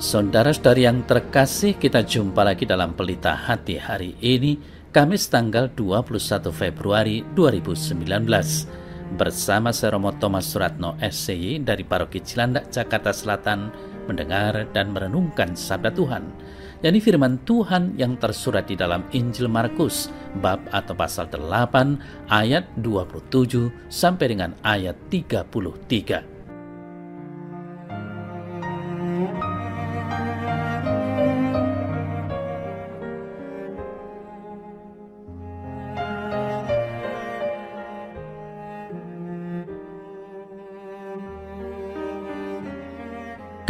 Saudara-saudari yang terkasih, kita jumpa lagi dalam Pelita Hati hari ini, Kamis tanggal 21 Februari 2019. Bersama saya Romo Thomas Suratno SCY dari Paroki Cilandak, Jakarta Selatan, mendengar dan merenungkan sabda Tuhan, yakni firman Tuhan yang tersurat di dalam Injil Markus, bab atau pasal 8, ayat 27 sampai dengan ayat 33.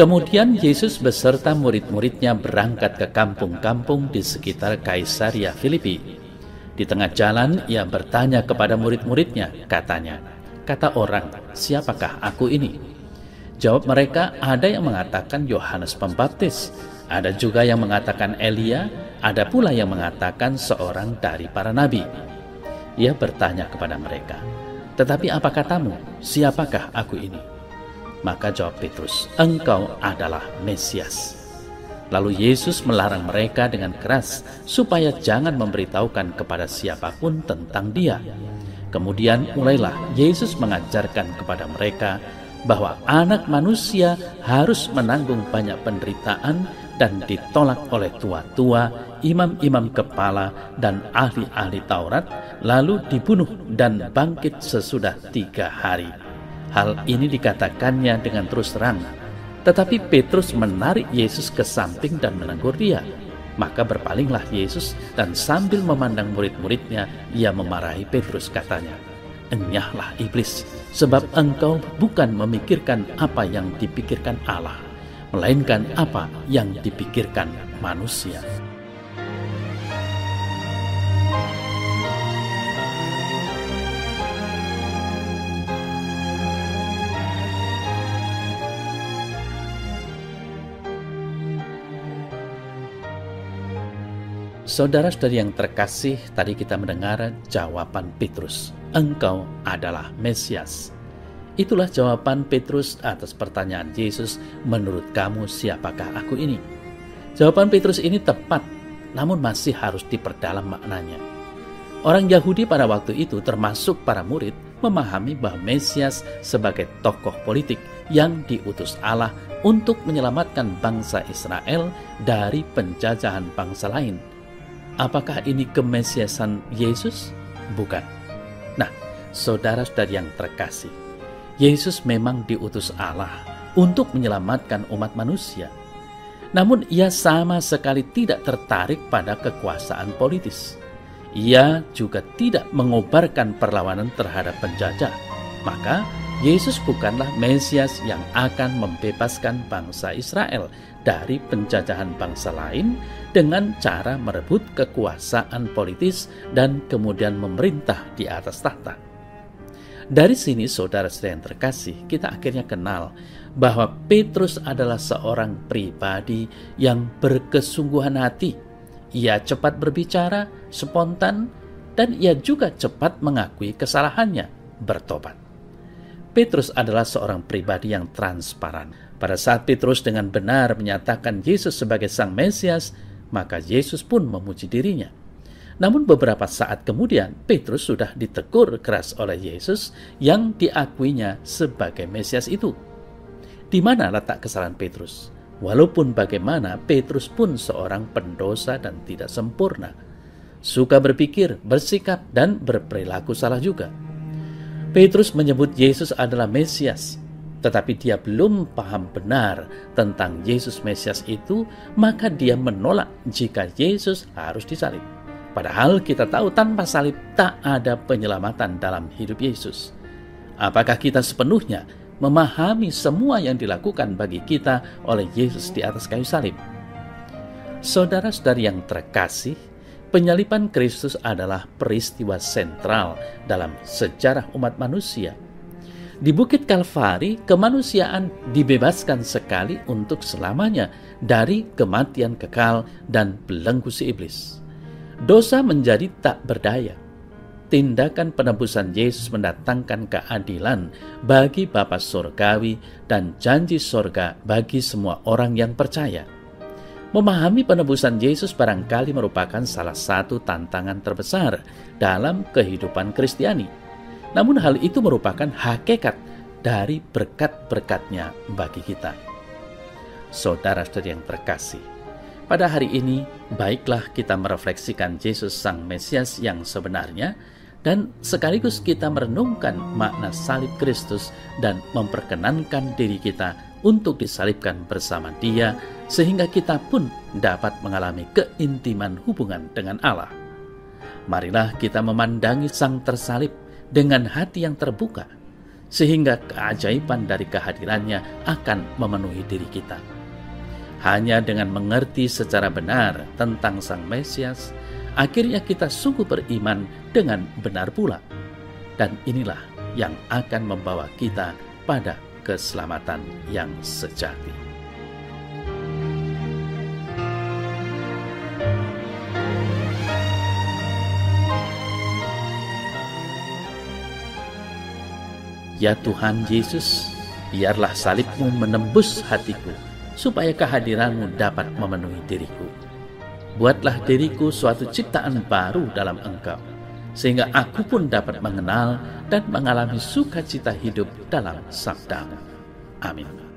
Kemudian Yesus beserta murid-muridnya berangkat ke kampung-kampung di sekitar Kaisaria Filipi. Di tengah jalan ia bertanya kepada murid-muridnya, katanya, "Kata orang, siapakah aku ini?" Jawab mereka, "Ada yang mengatakan Yohanes Pembaptis, ada juga yang mengatakan Elia, ada pula yang mengatakan seorang dari para nabi." Ia bertanya kepada mereka, "Tetapi apa katamu, siapakah aku ini?" Maka jawab Petrus, "Engkau adalah Mesias." Lalu Yesus melarang mereka dengan keras supaya jangan memberitahukan kepada siapapun tentang Dia. Kemudian mulailah Yesus mengajarkan kepada mereka bahwa Anak Manusia harus menanggung banyak penderitaan dan ditolak oleh tua-tua, imam-imam kepala, dan ahli-ahli Taurat, lalu dibunuh dan bangkit sesudah 3 hari. Hal ini dikatakannya dengan terus terang. Tetapi Petrus menarik Yesus ke samping dan menegur dia. Maka berpalinglah Yesus dan sambil memandang murid-muridnya, ia memarahi Petrus, katanya, "Enyahlah iblis, sebab engkau bukan memikirkan apa yang dipikirkan Allah, melainkan apa yang dipikirkan manusia." Saudara-saudari yang terkasih, tadi kita mendengar jawaban Petrus, "Engkau adalah Mesias." Itulah jawaban Petrus atas pertanyaan Yesus, "Menurut kamu siapakah aku ini?" Jawaban Petrus ini tepat, namun masih harus diperdalam maknanya. Orang Yahudi pada waktu itu, termasuk para murid, memahami bahwa Mesias sebagai tokoh politik yang diutus Allah untuk menyelamatkan bangsa Israel dari penjajahan bangsa lain. Apakah ini kemesiasan Yesus? Bukan. Nah, saudara-saudari yang terkasih, Yesus memang diutus Allah untuk menyelamatkan umat manusia. Namun ia sama sekali tidak tertarik pada kekuasaan politis. Ia juga tidak mengobarkan perlawanan terhadap penjajah. Maka Yesus bukanlah Mesias yang akan membebaskan bangsa Israel dari penjajahan bangsa lain dengan cara merebut kekuasaan politis dan kemudian memerintah di atas tahta. Dari sini, saudara-saudara yang terkasih, kita akhirnya kenal bahwa Petrus adalah seorang pribadi yang berkesungguhan hati. Ia cepat berbicara, spontan, dan ia juga cepat mengakui kesalahannya, bertobat. Petrus adalah seorang pribadi yang transparan. Pada saat Petrus dengan benar menyatakan Yesus sebagai Sang Mesias, maka Yesus pun memuji dirinya. Namun beberapa saat kemudian, Petrus sudah ditegur keras oleh Yesus yang diakuinya sebagai Mesias itu. Di mana letak kesalahan Petrus? Walaupun bagaimana, Petrus pun seorang pendosa dan tidak sempurna. Suka berpikir, bersikap, dan berperilaku salah juga. Petrus menyebut Yesus adalah Mesias, tetapi dia belum paham benar tentang Yesus Mesias itu, maka dia menolak jika Yesus harus disalib. Padahal kita tahu tanpa salib tak ada penyelamatan dalam hidup Yesus. Apakah kita sepenuhnya memahami semua yang dilakukan bagi kita oleh Yesus di atas kayu salib? Saudara-saudari yang terkasih, penyaliban Kristus adalah peristiwa sentral dalam sejarah umat manusia. Di Bukit Kalvari, kemanusiaan dibebaskan sekali untuk selamanya dari kematian kekal dan belenggu si iblis. Dosa menjadi tak berdaya. tindakan penebusan Yesus mendatangkan keadilan bagi Bapa Surgawi dan janji surga bagi semua orang yang percaya. Memahami penebusan Yesus barangkali merupakan salah satu tantangan terbesar dalam kehidupan Kristiani. Namun hal itu merupakan hakikat dari berkat-berkat-Nya bagi kita. Saudara-saudara yang terkasih, pada hari ini baiklah kita merefleksikan Yesus Sang Mesias yang sebenarnya, dan sekaligus kita merenungkan makna salib Kristus dan memperkenankan diri kita untuk disalibkan bersama Dia, sehingga kita pun dapat mengalami keintiman hubungan dengan Allah. Marilah kita memandangi Sang tersalib dengan hati yang terbuka, sehingga keajaiban dari kehadirannya akan memenuhi diri kita. Hanya dengan mengerti secara benar tentang Sang Mesias, akhirnya kita sungguh beriman dengan benar pula. Dan inilah yang akan membawa kita pada keselamatan yang sejati. Ya Tuhan Yesus, biarlah salib-Mu menembus hatiku, supaya kehadiran-Mu dapat memenuhi diriku. Buatlah diriku suatu ciptaan baru dalam Engkau, sehingga aku pun dapat mengenal dan mengalami sukacita hidup dalam sabda-Mu. Amin.